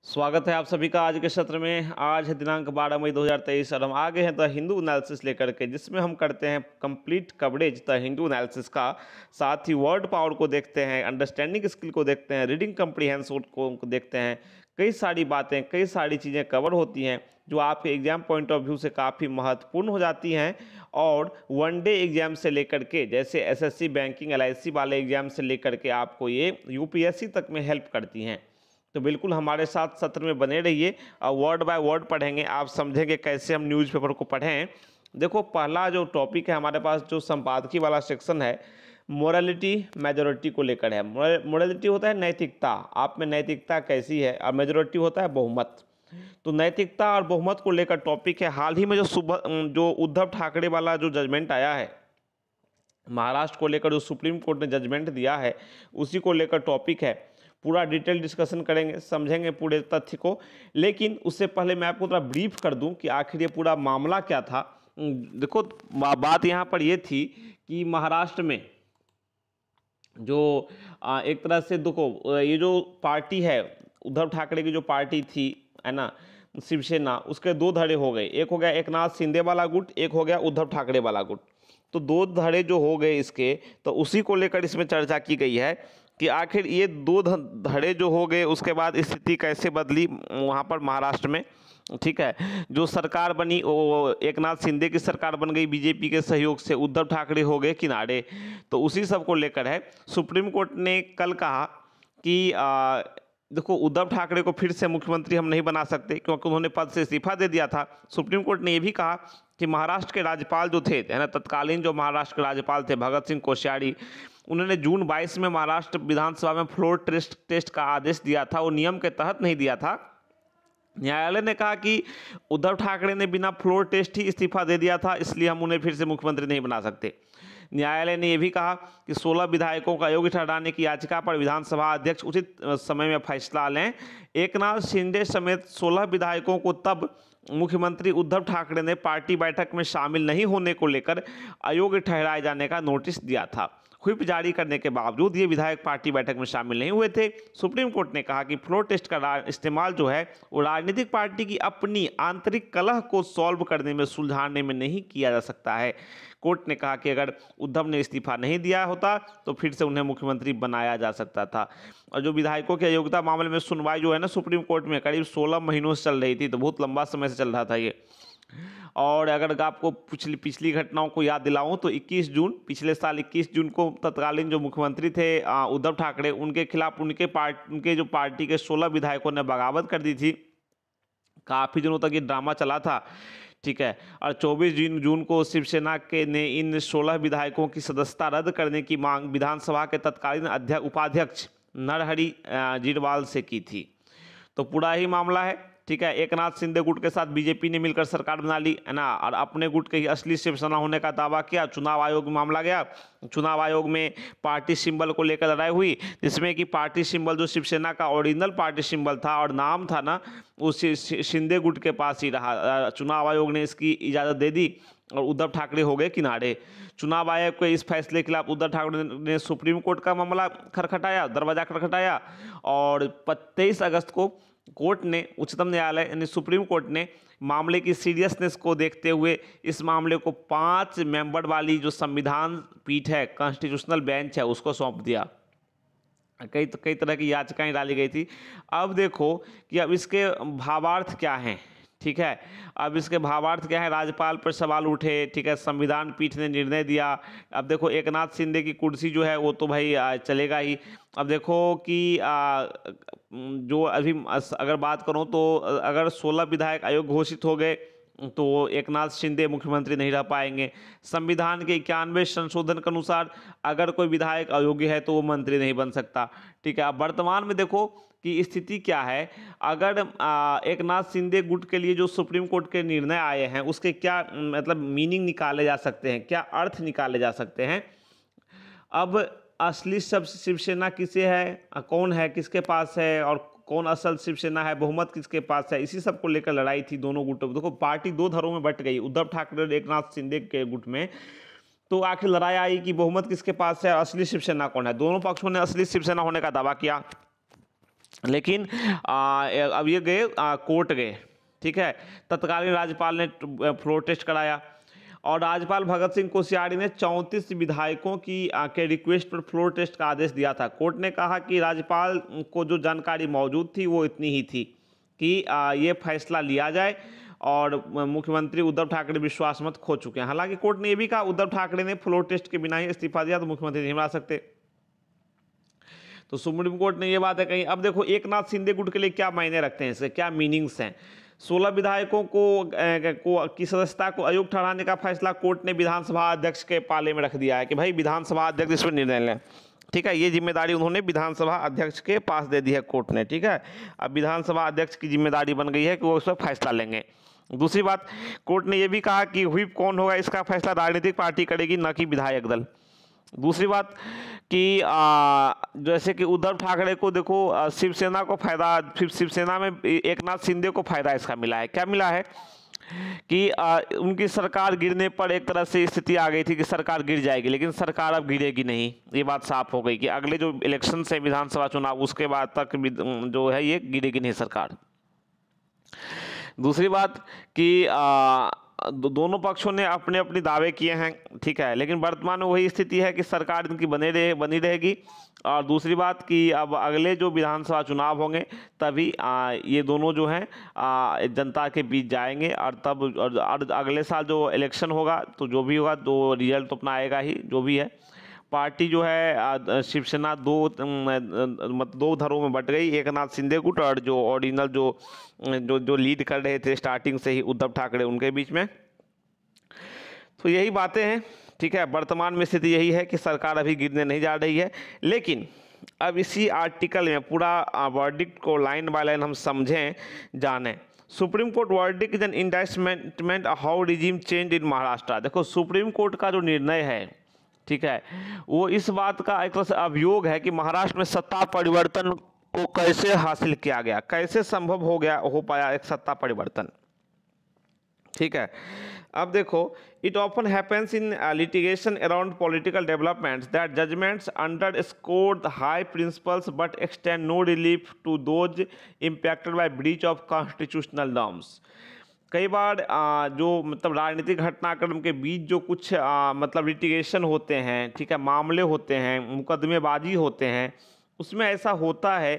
स्वागत है आप सभी का आज के सत्र में। आज है दिनांक 12 मई 2023 और हम आ गए हैं द हिंदू एनालिसिस लेकर के, जिसमें हम करते हैं complete coverage the Hindu analysis का। साथ ही वर्ड पावर को देखते हैं, अंडरस्टैंडिंग स्किल को देखते हैं, रीडिंग कम्प्रीहेंशन को देखते हैं। कई सारी बातें, कई सारी चीज़ें कवर होती हैं जो आपके एग्जाम पॉइंट ऑफ व्यू से काफ़ी महत्वपूर्ण हो जाती हैं। और वनडे एग्जाम से लेकर के, जैसे एसएससी, बैंकिंग, एलआईसी वाले एग्जाम से लेकर के आपको ये यूपीएससी तक में हेल्प करती हैं। तो बिल्कुल हमारे साथ सत्र में बने रहिए और वर्ड बाय वर्ड पढ़ेंगे, आप समझेंगे कैसे हम न्यूज़पेपर को पढ़ें। देखो, पहला जो टॉपिक है हमारे पास, जो संपादकीय वाला सेक्शन है, मोरालिटी मेजोरिटी को लेकर है। मोरालिटी होता है नैतिकता, आप में नैतिकता कैसी है, और मेजोरिटी होता है बहुमत। तो नैतिकता और बहुमत को लेकर टॉपिक है। हाल ही में जो उद्धव ठाकरे वाला जो जजमेंट आया है महाराष्ट्र को लेकर, जो सुप्रीम कोर्ट ने जजमेंट दिया है, उसी को लेकर टॉपिक है। पूरा डिटेल डिस्कशन करेंगे, समझेंगे पूरे तथ्य को। लेकिन उससे पहले मैं आपको थोड़ा ब्रीफ कर दूं कि आखिर ये पूरा मामला क्या था। देखो, बात यहाँ पर ये थी कि महाराष्ट्र में जो एक तरह से, देखो, ये जो पार्टी है उद्धव ठाकरे की, जो पार्टी थी, है ना, शिवसेना, उसके दो धड़े हो गए। एक हो गया एकनाथ शिंदे वाला गुट, एक हो गया उद्धव ठाकरे वाला गुट। तो दो धड़े जो हो गए इसके, तो उसी को लेकर इसमें चर्चा की गई है कि आखिर ये दो धड़े जो हो गए, उसके बाद स्थिति कैसे बदली वहाँ पर महाराष्ट्र में। ठीक है, जो सरकार बनी वो एकनाथ शिंदे की सरकार बन गई बीजेपी के सहयोग से, उद्धव ठाकरे हो गए किनारे। तो उसी सब को लेकर है। सुप्रीम कोर्ट ने कल कहा कि देखो, उद्धव ठाकरे को फिर से मुख्यमंत्री हम नहीं बना सकते, क्योंकि उन्होंने पद से इस्तीफा दे दिया था। सुप्रीम कोर्ट ने यह भी कहा कि महाराष्ट्र के राज्यपाल जो थे, है ना, तत्कालीन जो महाराष्ट्र के राज्यपाल थे भगत सिंह कोश्यारी, उन्होंने जून 22 में महाराष्ट्र विधानसभा में फ्लोर टेस्ट का आदेश दिया था। वो नियम के तहत नहीं दिया था। न्यायालय ने कहा कि उद्धव ठाकरे ने बिना फ्लोर टेस्ट ही इस्तीफा दे दिया था, इसलिए हम उन्हें फिर से मुख्यमंत्री नहीं बना सकते। न्यायालय ने यह भी कहा कि 16 विधायकों का अयोग्य ठहराने की याचिका पर विधानसभा अध्यक्ष उचित समय में फैसला लें। एकनाथ शिंदे समेत 16 विधायकों को तब मुख्यमंत्री उद्धव ठाकरे ने पार्टी बैठक में शामिल नहीं होने को लेकर अयोग्य ठहराए जाने का नोटिस दिया था। व्हिप जारी करने के बावजूद ये विधायक पार्टी बैठक में शामिल नहीं हुए थे। सुप्रीम कोर्ट ने कहा कि फ्लोर टेस्ट का इस्तेमाल जो है वो राजनीतिक पार्टी की अपनी आंतरिक कलह को सॉल्व करने में, सुलझाने में नहीं किया जा सकता है। कोर्ट ने कहा कि अगर उद्धव ने इस्तीफा नहीं दिया होता तो फिर से उन्हें मुख्यमंत्री बनाया जा सकता था। और जो विधायकों की अयोग्यता मामले में सुनवाई जो है ना सुप्रीम कोर्ट में, करीब 16 महीनों से चल रही थी, तो बहुत लंबा समय से चल रहा था ये। और अगर आपको पिछली घटनाओं को याद दिलाऊं तो 21 जून, पिछले साल 21 जून को तत्कालीन जो मुख्यमंत्री थे उद्धव ठाकरे, उनके खिलाफ उनके जो पार्टी के 16 विधायकों ने बगावत कर दी थी। काफ़ी दिनों तक ये ड्रामा चला था। ठीक है, और 24 जून को शिवसेना के ने इन 16 विधायकों की सदस्यता रद्द करने की मांग विधानसभा के तत्कालीन उपाध्यक्ष नरहरि झीरवाल से की थी। तो पूरा ही मामला है। ठीक है, एकनाथ शिंदे गुट के साथ बीजेपी ने मिलकर सरकार बना ली, है ना, और अपने गुट के ही असली शिवसेना होने का दावा किया। चुनाव आयोग में मामला गया। चुनाव आयोग में पार्टी सिंबल को लेकर लड़ाई हुई, जिसमें कि पार्टी सिंबल जो शिवसेना का ओरिजिनल पार्टी सिंबल था और नाम था ना, उस शिंदे गुट के पास ही रहा। चुनाव आयोग ने इसकी इजाज़त दे दी और उद्धव ठाकरे हो गए किनारे। चुनाव आयोग के इस फैसले के खिलाफ उद्धव ठाकरे ने सुप्रीम कोर्ट का मामला दरवाजा खटखटाया। और 23 अगस्त को कोर्ट ने, उच्चतम न्यायालय यानी सुप्रीम कोर्ट ने, मामले की सीरियसनेस को देखते हुए इस मामले को 5 मेंबर वाली जो संविधान पीठ है, कॉन्स्टिट्यूशनल बेंच है, उसको सौंप दिया। कई तरह की याचिकाएं डाली गई थी। अब देखो कि अब इसके भावार्थ क्या हैं। ठीक है, अब इसके भावार्थ क्या है। राज्यपाल पर सवाल उठे। ठीक है, संविधान पीठ ने निर्णय दिया। अब देखो, एकनाथ शिंदे की कुर्सी जो है वो तो भाई चलेगा ही। अब देखो कि जो अभी अगर बात करूं तो अगर 16 विधायक अयोग्य घोषित हो गए तो एकनाथ शिंदे मुख्यमंत्री नहीं रह पाएंगे। संविधान के 91 संशोधन के अनुसार अगर कोई विधायक अयोग्य है तो वो मंत्री नहीं बन सकता। ठीक है, अब वर्तमान में देखो कि स्थिति क्या है। अगर एकनाथ शिंदे गुट के लिए जो सुप्रीम कोर्ट के निर्णय आए हैं उसके क्या मतलब मीनिंग निकाले जा सकते हैं, क्या अर्थ निकाले जा सकते हैं। अब असली सब शिवसेना किसे है, कौन है, किसके पास है, और कौन असल शिवसेना है, बहुमत किसके पास है, इसी सब को लेकर लड़ाई थी दोनों गुटों। देखो, पार्टी दो धड़ों में बट गई, उद्धव ठाकरे और एकनाथ शिंदे के गुट में। तो आखिर लड़ाई आई कि बहुमत किसके पास है, असली शिवसेना कौन है। दोनों पक्षों ने असली शिवसेना होने का दावा किया। लेकिन अब ये गए कोर्ट गए, ठीक है। तत्कालीन राज्यपाल ने फ्लोर टेस्ट कराया और राज्यपाल भगत सिंह कोश्यारी ने 34 विधायकों की के रिक्वेस्ट पर फ्लोर टेस्ट का आदेश दिया था। कोर्ट ने कहा कि राज्यपाल को जो जानकारी मौजूद थी वो इतनी ही थी कि ये फैसला लिया जाए और मुख्यमंत्री उद्धव ठाकरे विश्वास मत खो चुके हैं। हालांकि कोर्ट ने यह भी कहा उद्धव ठाकरे ने फ्लोर टेस्ट के बिना ही इस्तीफा दिया तो मुख्यमंत्री नहीं बना सकते। तो सुप्रीम कोर्ट ने ये बात है कही। अब देखो एक नाथ शिंदे गुट के लिए क्या मायने रखते हैं, इसके क्या मीनिंग्स हैं। 16 विधायकों की सदस्यता को अयोग्य ठहराने का फैसला कोर्ट ने विधानसभा अध्यक्ष के पाले में रख दिया है कि भाई विधानसभा अध्यक्ष इस पर निर्णय लें, ठीक है। ये जिम्मेदारी उन्होंने विधानसभा अध्यक्ष के पास दे दी है कोर्ट ने, ठीक है। अब विधानसभा अध्यक्ष की जिम्मेदारी बन गई है कि वो उस पर फैसला लेंगे। दूसरी बात, कोर्ट ने यह भी कहा कि व्हिप कौन होगा इसका फैसला राजनीतिक पार्टी करेगी, न कि विधायक दल। दूसरी बात कि जैसे कि उद्धव ठाकरे को देखो शिवसेना को फायदा, शिवसेना में एक नाथ शिंदे को फायदा इसका मिला है। क्या मिला है कि उनकी सरकार गिरने पर एक तरह से स्थिति आ गई थी कि सरकार गिर जाएगी, लेकिन सरकार अब गिरेगी नहीं, ये बात साफ हो गई कि अगले जो इलेक्शन है विधानसभा चुनाव उसके बाद तक जो है ये गिरेगी नहीं सरकार। दूसरी बात कि दोनों पक्षों ने अपने अपने दावे किए हैं, ठीक है, लेकिन वर्तमान में वही स्थिति है कि सरकार इनकी बनी रहेगी। और दूसरी बात कि अब अगले जो विधानसभा चुनाव होंगे तभी ये दोनों जो हैं जनता के बीच जाएंगे और तब और अगले साल जो इलेक्शन होगा तो जो भी होगा तो रिजल्ट तो अपना आएगा ही जो भी है। पार्टी जो है शिवसेना दो धड़ों में बट गई, एक नाथ शिंदे गुट और जो ओरिजिनल जो लीड कर रहे थे स्टार्टिंग से ही उद्धव ठाकरे, उनके बीच में। तो यही बातें हैं, ठीक है। वर्तमान में स्थिति यही है कि सरकार अभी गिरने नहीं जा रही है। लेकिन अब इसी आर्टिकल में पूरा वर्डिक्ट को लाइन बाय लाइन हम समझें जानें। Supreme court verdict is an indictment how regime change in Maharashtra. देखो सुप्रीम कोर्ट का जो निर्णय है, ठीक है, वो इस बात का एक तरह से अभियोग है कि महाराष्ट्र में सत्ता परिवर्तन को कैसे हासिल किया गया, कैसे संभव हो पाया एक सत्ता परिवर्तन, ठीक है। अब देखो it often happens in litigation around political developments that judgments underscore the high principles but extend no relief to those impacted by breach of constitutional norms. कई बार जो मतलब राजनीतिक घटनाक्रम के बीच जो कुछ मतलब लिटिगेशन होते हैं, ठीक है, मामले होते हैं, मुकदमेबाजी होते हैं, उसमें ऐसा होता है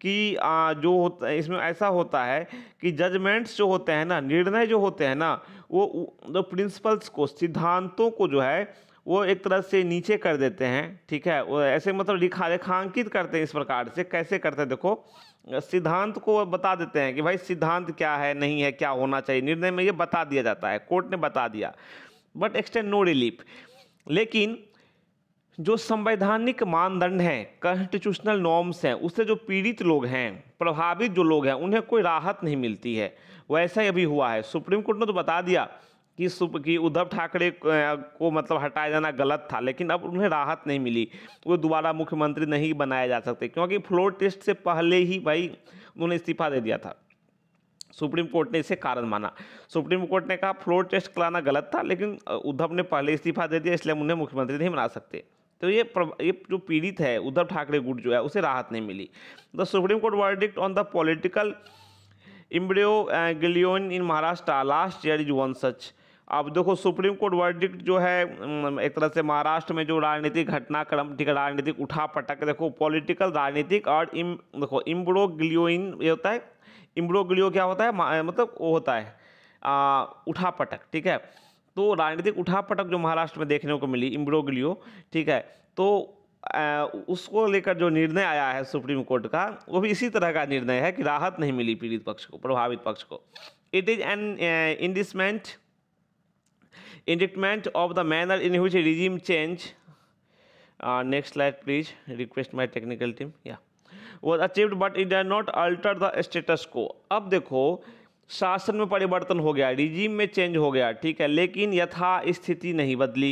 कि इसमें ऐसा होता है कि जजमेंट्स जो होते हैं ना, निर्णय जो होते हैं ना, वो जो प्रिंसिपल्स को, सिद्धांतों को जो है वो एक तरह से नीचे कर देते हैं, ठीक है। वो ऐसे मतलब रेखांकित करते हैं इस प्रकार से। कैसे करते हैं देखो, सिद्धांत को बता देते हैं कि भाई सिद्धांत क्या है, नहीं है, क्या होना चाहिए, निर्णय में ये बता दिया जाता है, कोर्ट ने बता दिया, बट एक्सटेंड नो रिलीफ। लेकिन जो संवैधानिक मानदंड हैं, कॉन्स्टिट्यूशनल नॉर्म्स हैं, उससे जो पीड़ित लोग हैं, प्रभावित जो लोग हैं, उन्हें कोई राहत नहीं मिलती है। वैसा ही अभी हुआ है। सुप्रीम कोर्ट ने तो बता दिया कि उद्धव ठाकरे को मतलब हटाया जाना गलत था, लेकिन अब उन्हें राहत नहीं मिली, वो दोबारा मुख्यमंत्री नहीं बनाए जा सकते, क्योंकि फ्लोर टेस्ट से पहले ही भाई उन्होंने इस्तीफा दे दिया था। सुप्रीम कोर्ट ने इसे कारण माना। सुप्रीम कोर्ट ने कहा फ्लोर टेस्ट कराना गलत था, लेकिन उद्धव ने पहले इस्तीफा दे दिया, इसलिए हम उन्हें मुख्यमंत्री नहीं बना सकते। तो ये जो पीड़ित है उद्धव ठाकरे गुट जो है, उसे राहत नहीं मिली। The supreme court verdict on the political imbroglio in Maharashtra last year is one such. अब देखो सुप्रीम कोर्ट वर्डिक्ट जो है एक तरह से महाराष्ट्र में जो राजनीतिक घटनाक्रम, ठीक है, राजनीतिक उठापटक, देखो पॉलिटिकल, राजनीतिक और देखो इम्ब्रोग्लियोइन ये होता है। इम्ब्रोग्लियो क्या होता है, मतलब वो होता है उठापटक, ठीक है। तो राजनीतिक उठापटक जो महाराष्ट्र में देखने को मिली, इम्ब्रोग्लियो, ठीक है, तो उसको लेकर जो निर्णय आया है सुप्रीम कोर्ट का, वो भी इसी तरह का निर्णय है कि राहत नहीं मिली पीड़ित पक्ष को, प्रभावित पक्ष को। It is an indictment of the manner in which a regime change next slide please, request my technical team, was achieved but it did not alter the status quo। अब देखो शासन में परिवर्तन हो गया, रिजीम में चेंज हो गया, ठीक है, लेकिन यथा स्थिति नहीं बदली,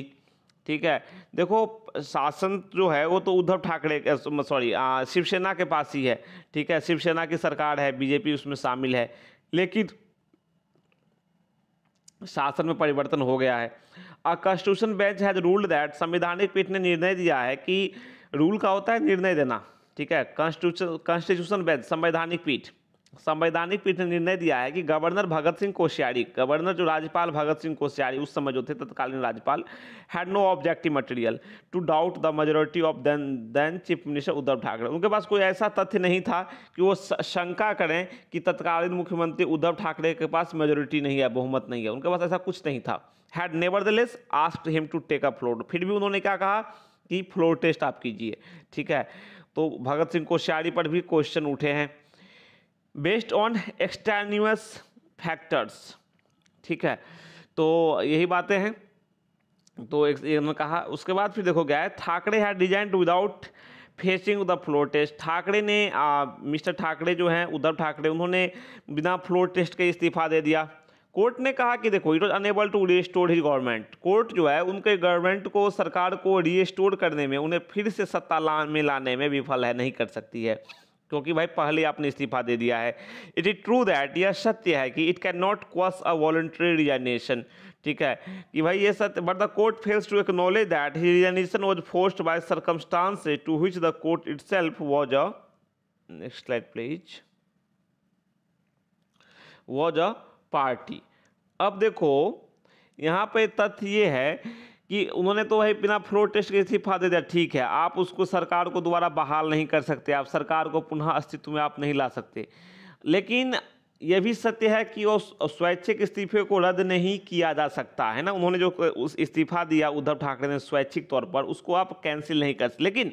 ठीक है। देखो शासन जो है वो तो उद्धव ठाकरे शिवसेना के पास ही है, ठीक है, शिवसेना की सरकार है, बीजेपी उसमें शामिल है, लेकिन शासन में परिवर्तन हो गया है। A constitution bench has ruled that, संवैधानिक पीठ ने निर्णय दिया है कि रूल का होता है निर्णय देना, ठीक है, कॉन्स्टिट्यूशन बेंच, संवैधानिक पीठ ने निर्णय दिया है कि गवर्नर भगत सिंह कोश्यारी, गवर्नर जो राज्यपाल भगत सिंह कोश्यारी उस समय जो थे तत्कालीन राज्यपाल, had no objective material to doubt the majority of then chief minister Uddhav Thackeray. उनके पास कोई ऐसा तथ्य नहीं था कि वो शंका करें कि तत्कालीन मुख्यमंत्री उद्धव ठाकरे के पास मेजोरिटी नहीं है, बहुमत नहीं है, उनके पास ऐसा कुछ नहीं था। Had nevertheless asked him to take a floor, फिर भी उन्होंने क्या कहा कि फ्लोर टेस्ट आप कीजिए, ठीक है। तो भगत सिंह कोश्यारी पर भी क्वेश्चन उठे हैं बेस्ड ऑन एक्सटर्न्यूअस फैक्टर्स, ठीक है। तो यही बातें हैं, तो इन्होंने कहा। उसके बाद फिर देखो क्या है, Thackeray had designed without facing the floor test. Thackeray ने मिस्टर ठाकरे जो हैं, उद्धव ठाकरे, उन्होंने बिना फ्लोर टेस्ट के इस्तीफा दे दिया। कोर्ट ने कहा कि देखो it was unable to restore his government, court जो है उनके गवर्नमेंट को, सरकार को रीस्टोर करने में, उन्हें फिर से सत्ता में लाने में विफल है, नहीं कर सकती है, क्योंकि भाई पहले आपने इस्तीफा दे दिया है। इट इज ट्रू दैट, यह सत्य है कि it can not quash a voluntary resignation, ठीक है, कि भाई ये सत्य, but the court fails to acknowledge that his resignation was forced by circumstances to which the court itself was a, next slide please, was a party. अब देखो यहाँ पे तथ्य ये है कि उन्होंने तो भाई बिना फ्लोर टेस्ट के इस्तीफा दे दिया, ठीक है, आप उसको सरकार को दोबारा बहाल नहीं कर सकते, आप सरकार को पुनः अस्तित्व में आप नहीं ला सकते, लेकिन यह भी सत्य है कि उस स्वैच्छिक इस्तीफे को रद्द नहीं किया जा सकता है ना। उन्होंने जो उस इस्तीफा दिया उद्धव ठाकरे ने स्वैच्छिक तौर पर, उसको आप कैंसिल नहीं कर सकते, लेकिन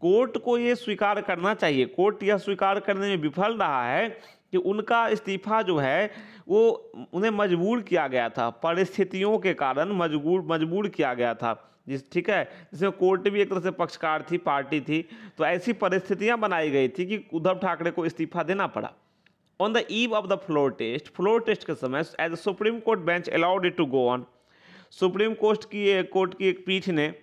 कोर्ट को ये स्वीकार करना चाहिए। कोर्ट यह स्वीकार करने में विफल रहा है कि उनका इस्तीफा जो है वो उन्हें मजबूर किया गया था, परिस्थितियों के कारण मजबूर किया गया था, ठीक है, जिसमें कोर्ट भी एक तरह से पक्षकार थी, पार्टी थी, तो ऐसी परिस्थितियां बनाई गई थी कि उद्धव ठाकरे को इस्तीफा देना पड़ा। On the eve of the floor test के समय as Supreme Court bench allowed it to go on, Supreme Court की एक पीठ ने,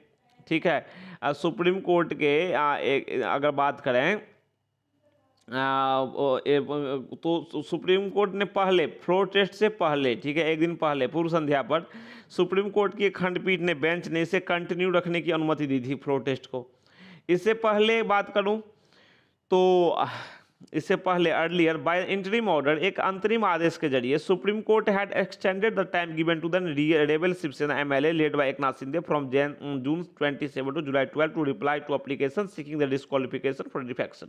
ठीक है, सुप्रीम कोर्ट के अगर बात करें तो सुप्रीम कोर्ट ने पहले फ्लोर टेस्ट से पहले, ठीक है, एक दिन पहले पूर्व संध्या पर सुप्रीम कोर्ट की एक खंडपीठ ने, बेंच ने इसे कंटिन्यू रखने की अनुमति दी थी फ्लोर टेस्ट को। इससे पहले बात करूं तो इससे पहले अर्लियर बाय इंटरिम ऑर्डर, एक अंतरिम आदेश के जरिए Supreme Court had extended the time given to the rebel Shiv Sena MLA led by Eknath Shinde from June 27 to July 12 to reply to application seeking the disqualification for defection.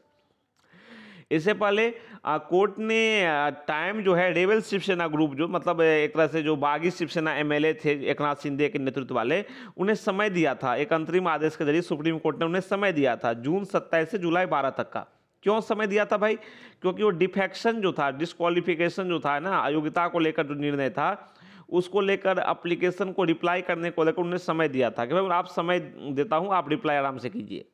इससे पहले कोर्ट ने time जो है रेबल शिवसेना ग्रुप, जो मतलब एक तरह से जो बागी शिवसेना एमएलए थे एकनाथ शिंदे के नेतृत्व वाले, उन्हें समय दिया था, एक अंतरिम आदेश के जरिए सुप्रीम कोर्ट ने उन्हें समय दिया था जून 27 से जुलाई 12 तक का। क्यों समय दिया था भाई? क्योंकि वो डिफेक्शन जो था, डिस्क्वालिफिकेशन जो था ना, अयोग्यता को लेकर जो निर्णय था, उसको लेकर एप्लीकेशन को रिप्लाई करने को लेकर उन्हें समय दिया था कि भाई आप समय देता हूं, आप रिप्लाई आराम से कीजिए।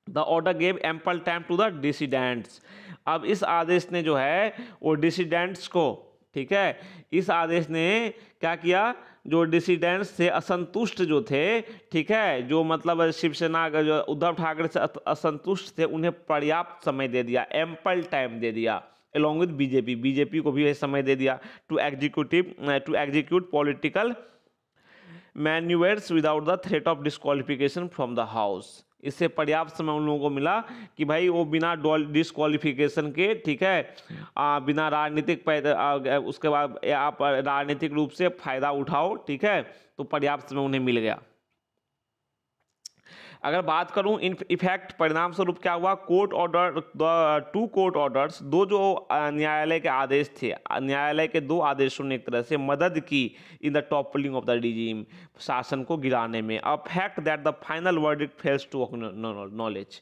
The order gave ample time to the dissidents. अब इस आदेश ने जो है वो डिसिडेंट्स को, ठीक है, इस आदेश ने क्या किया, जो डिसिडेंट्स थे, असंतुष्ट जो थे, ठीक है, जो मतलब शिवसेना का जो उद्धव ठाकरे से असंतुष्ट थे, उन्हें पर्याप्त समय दे दिया, एम्पल टाइम दे दिया, अलॉन्ग विद बीजेपी को भी यह समय दे दिया to execute political manoeuvres without the threat of disqualification from the house. इससे पर्याप्त समय उन लोगों को मिला कि भाई वो बिना डिस्क्वालिफिकेशन के, ठीक है, बिना राजनीतिक उसके बाद आप राजनीतिक रूप से फायदा उठाओ, ठीक है, तो पर्याप्त समय उन्हें मिल गया। अगर बात करूं इन इफेक्ट, परिणाम स्वरूप क्या हुआ, court order, two court orders, दो जो न्यायालय के आदेश थे, न्यायालय के दो आदेशों ने एक तरह से मदद की in the toppling of the regime, शासन को गिराने में। A fact that the final verdict fails to knowledge,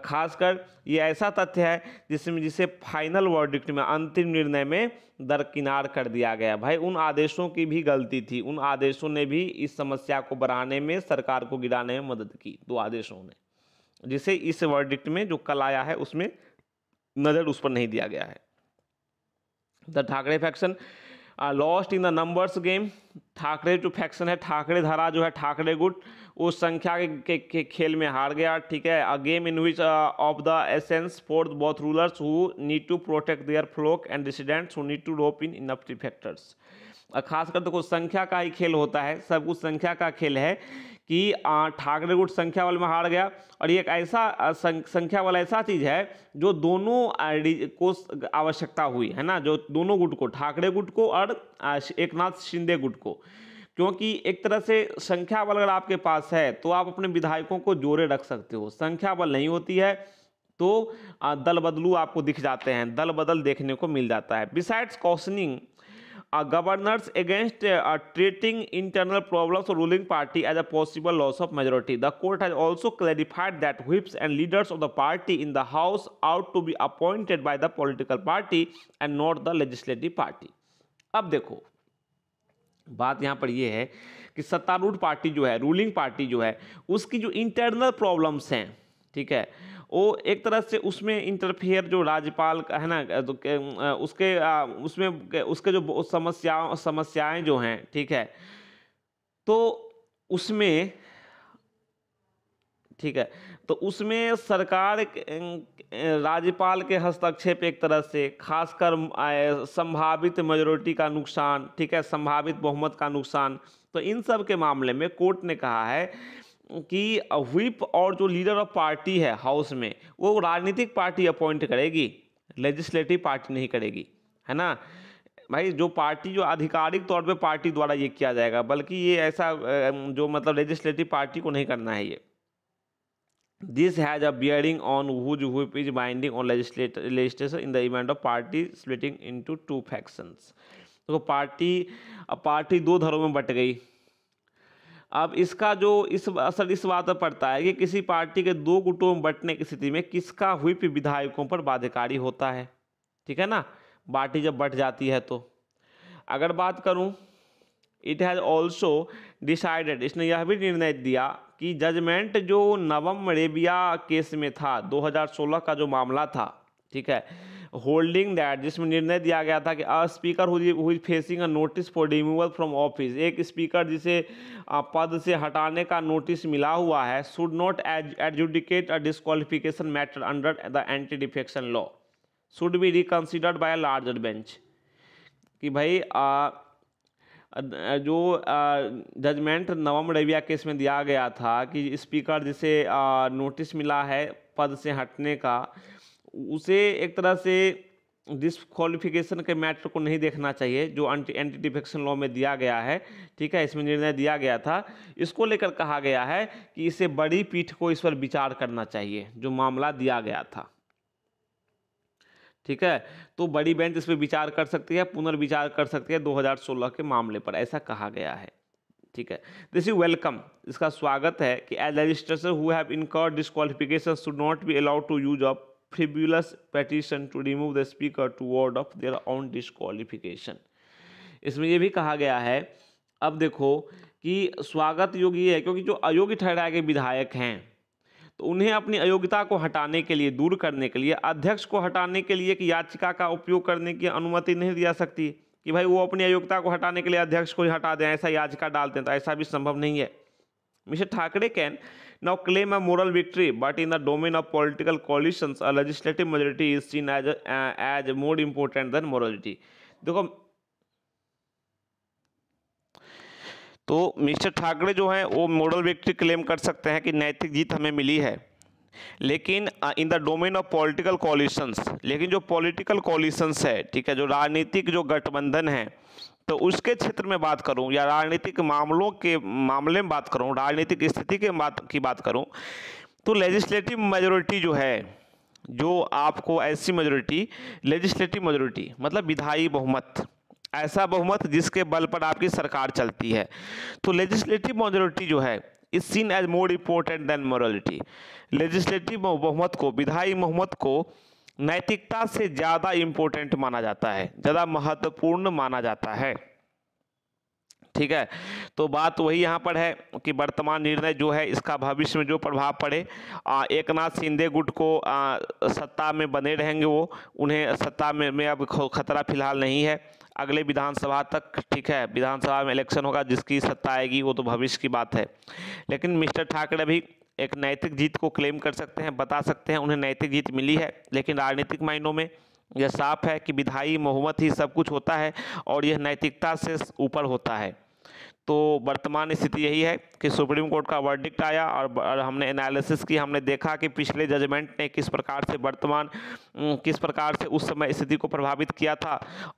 खासकर ये ऐसा तथ्य है जिसे फाइनल वर्डिक्ट में, अंतिम निर्णय में दरकिनार कर दिया गया। भाई उन आदेशों की भी गलती थी, उन आदेशों ने भी इस समस्या को बढ़ाने में, सरकार को गिराने में मदद की, दो आदेशों ने, जिसे इस वर्डिक्ट में जो कल आया है उसमें नजर उस पर नहीं दिया गया है। The Thackeray faction lost in the numbers game, Thackeray जो फैक्शन है, ठाकरे धारा जो है, ठाकरे गुट, उस संख्या के खेल में हार गया, ठीक है। A game in which of the essence for both rulers who need to protect their flock and dissidents who need to rope in enough defectors. खासकर देखो संख्या का ही खेल होता है, सब कुछ संख्या का खेल है कि ठाकरे गुट संख्या बल में हार गया, और ये एक ऐसा संख्या बल ऐसा चीज़ है जो दोनों को आवश्यकता हुई है ना, जो दोनों गुट को, ठाकरे गुट को और एकनाथ शिंदे गुट को, क्योंकि एक तरह से संख्या बल अगर आपके पास है तो आप अपने विधायकों को जोड़े रख सकते हो, संख्या बल नहीं होती है तो दल बदलू आपको दिख जाते हैं, दल बदल देखने को मिल जाता है। Besides questioning governors against treating internal problems of ruling party as a possible loss of majority. The court has also clarified that whips and leaders of the party in the house ought to be appointed by the political party and not the legislative party. अब देखो बात यहाँ पर ये है कि सत्तारूढ़ party जो है, रूलिंग पार्टी जो है, उसकी जो इंटरनल प्रॉब्लम्स हैं, ठीक है, वो एक तरह से उसमें इंटरफेयर जो राज्यपाल का है ना, तो उसके जो समस्याएं जो हैं, ठीक है, तो उसमें, ठीक है, तो उसमें सरकार राज्यपाल के हस्तक्षेप एक तरह से, खासकर संभावित मेजोरिटी का नुकसान, ठीक है, संभावित बहुमत का नुकसान, तो इन सब के मामले में कोर्ट ने कहा है कि व्हिप और जो लीडर ऑफ पार्टी है हाउस में, वो राजनीतिक पार्टी अपॉइंट करेगी, लेजिस्लेटिव पार्टी नहीं करेगी, है ना भाई। जो पार्टी जो आधिकारिक तौर पे पार्टी द्वारा ये किया जाएगा, बल्कि ये ऐसा जो मतलब लेजिस्लेटिव पार्टी को नहीं करना है ये। This has a bearing on whose whip is binding on legislation in the event of party splitting into 2 factions. तो पार्टी 2 धड़ों में बट गई। अब इसका जो असर इस बात पर पड़ता है कि किसी पार्टी के 2 गुटों में बंटने की स्थिति में किसका व्हिप विधायकों पर बाध्यकारी होता है, ठीक है ना, पार्टी जब बंट जाती है तो। अगर बात करूं, इट हैज़ ऑल्सो डिसाइडेड, इसने यह भी निर्णय दिया कि जजमेंट जो नवम रेबिया केस में था, 2016 का जो मामला था, ठीक है, होल्डिंग दैट, जिसमें निर्णय दिया गया था कि a speaker who is facing a notice for removal from office, एक स्पीकर जिसे पद से हटाने का नोटिस मिला हुआ है, should not adjudicate a disqualification matter under the anti defection law, should be reconsidered by a larger bench. कि भाई जो जजमेंट नवम रेबिया केस में दिया गया था कि स्पीकर जिसे नोटिस मिला है पद से हटने का, उसे एक तरह से डिस्क्वालिफिकेशन के मैटर को नहीं देखना चाहिए जो एंटी डिफेक्शन लॉ में दिया गया है, ठीक है, इसमें निर्णय दिया गया था। इसको लेकर कहा गया है कि इसे बड़ी पीठ को इस पर विचार करना चाहिए जो मामला दिया गया था, ठीक है, तो बड़ी बेंच इस पर विचार कर सकती है, पुनर्विचार कर सकती है 2016 के मामले पर, ऐसा कहा गया है, ठीक है। दिस इज वेलकम, इसका स्वागत है कि as legislator who have incurred disqualification should not be allowed to use of frivolous petition to remove the speaker to ward off their own disqualification। इसमें यह भी कहा गया है, अब देखो कि स्वागत योग्य है क्योंकि जो अयोग्य ठहराए गए विधायक हैं तो उन्हें अपनी अयोग्यता को हटाने के लिए, दूर करने के लिए, अध्यक्ष को हटाने के लिए कि याचिका का उपयोग करने की अनुमति नहीं दी जा सकती कि भाई वो अपनी अयोग्यता को हटाने के लिए अध्यक्ष को ही हटा दें, ऐसा याचिका डाल दें, तो ऐसा भी संभव नहीं है। Mister Thackeray can now claim a moral victory, but in the domain of political coalitions, a legislative majority is seen as more important than morality। देखो, तो मिस्टर ठाकरे जो हैं वो मोरल विक्ट्री क्लेम कर सकते हैं कि नैतिक जीत हमें मिली है, लेकिन in the domain of political collisions, लेकिन जो पॉलिटिकल कोलिशंस है, ठीक है, जो राजनीतिक जो गठबंधन है, तो उसके क्षेत्र में बात करूं या राजनीतिक मामलों के मामले में बात करूं, राजनीतिक स्थिति की बात करूं, तो लेजिस्लेटिव मेजोरिटी जो है, जो आपको ऐसी मेजोरिटी, लेजिस्लेटिव मेजोरिटी मतलब विधायी बहुमत, ऐसा बहुमत जिसके बल पर आपकी सरकार चलती है, तो लेजिस्लेटिव मेजोरिटी जो है is seen as more important than morality. Legislative बहुमत को, विधायी बहुमत को नैतिकता से ज़्यादा इम्पोर्टेंट माना जाता है, ज़्यादा महत्वपूर्ण माना जाता है, ठीक है। तो बात वही यहाँ पर है कि वर्तमान निर्णय जो है इसका भविष्य में जो प्रभाव पड़े, एकनाथ शिंदे गुट को सत्ता में बने रहेंगे, वो उन्हें सत्ता में अब खतरा फिलहाल नहीं है, अगले विधानसभा तक, ठीक है, विधानसभा में इलेक्शन होगा, जिसकी सत्ता आएगी वो तो भविष्य की बात है। लेकिन मिस्टर ठाकरे भी एक नैतिक जीत को क्लेम कर सकते हैं, बता सकते हैं उन्हें नैतिक जीत मिली है, लेकिन राजनीतिक मायनों में यह साफ है कि विधायी बहुमत ही सब कुछ होता है और यह नैतिकता से ऊपर होता है। तो वर्तमान स्थिति यही है कि सुप्रीम कोर्ट का वर्डिक्ट आया और हमने एनालिसिस की, हमने देखा कि पिछले जजमेंट ने किस प्रकार से उस समय स्थिति को प्रभावित किया था,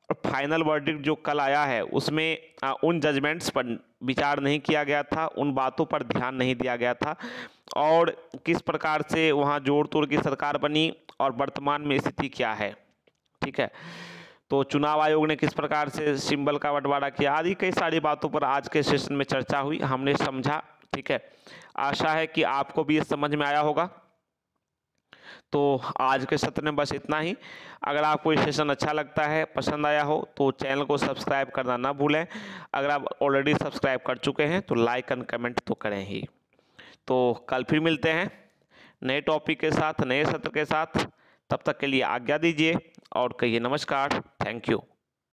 और फाइनल वर्डिक्ट जो कल आया है उसमें उन जजमेंट्स पर विचार नहीं किया गया था, उन बातों पर ध्यान नहीं दिया गया था, और किस प्रकार से वहाँ जोड़ तोड़ की सरकार बनी और वर्तमान में स्थिति क्या है। ठीक है, तो चुनाव आयोग ने किस प्रकार से सिंबल का बंटवारा किया आदि कई सारी बातों पर आज के सेशन में चर्चा हुई, हमने समझा। ठीक है, आशा है कि आपको भी ये समझ में आया होगा। तो आज के सत्र में बस इतना ही। अगर आपको ये सेशन अच्छा लगता है, पसंद आया हो, तो चैनल को सब्सक्राइब करना ना भूलें। अगर आप ऑलरेडी सब्सक्राइब कर चुके हैं तो लाइक एंड कमेंट तो करें ही। तो कल फिर मिलते हैं नए टॉपिक के साथ, नए सत्र के साथ। तब तक के लिए आज्ञा दीजिए और कहिए नमस्कार। Thank you.